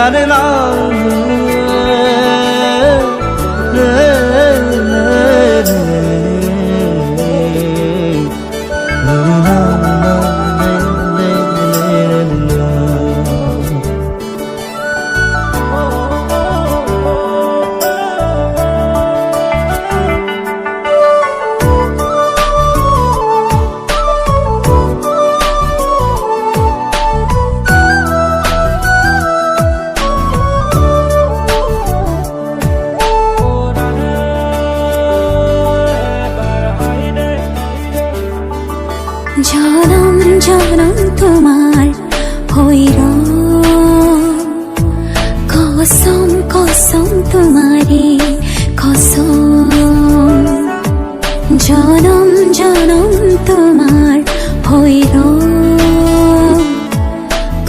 রে না জনম জনম তোমার হইর কসম কসম তোমারে কসম জনম জনম তোমার হইর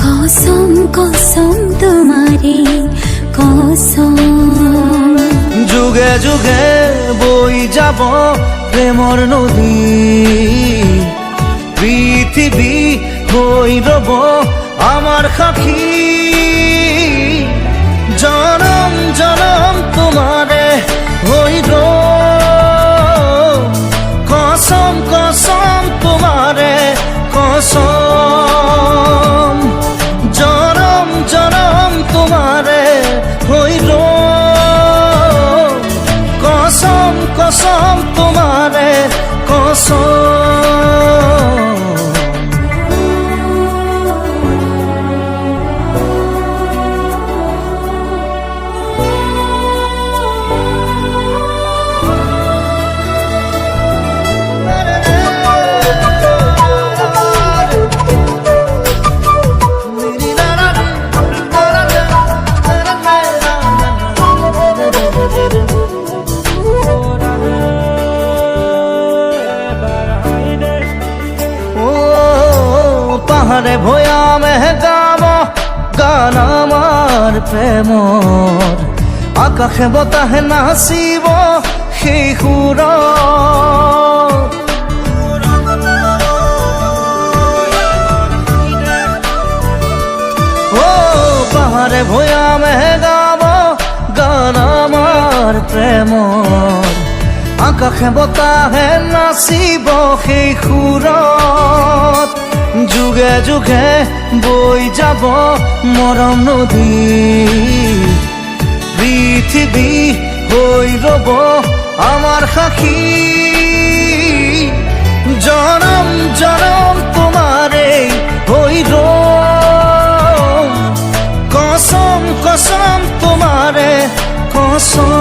কসম কসম তোমারে কসম যুগে যুগে বই যাব প্রেমর নদী পৃথিবী হই রব আমার সাক্ষী জনম জনম তোমারে হইর কসম কসম তোমারে কসম জনম জনম তোমারে হইর কসম কসম তোমারে কসম পাহাড়ে ভয়ামে গাব গান আমার প্রেমর আকাশে বতাহে নাচিব সেই সুৰ পাহাড়ে ভয়ামে গাব গান আমার প্রেমর আকাশে বতাহে নাচিব সেই সুৰত যুগে যুগে বই যাব মরম নদী পৃথিবী হই রব আমার সাক্ষী জনম জনম তোমারে হইর কসম কসম তোমারে কসম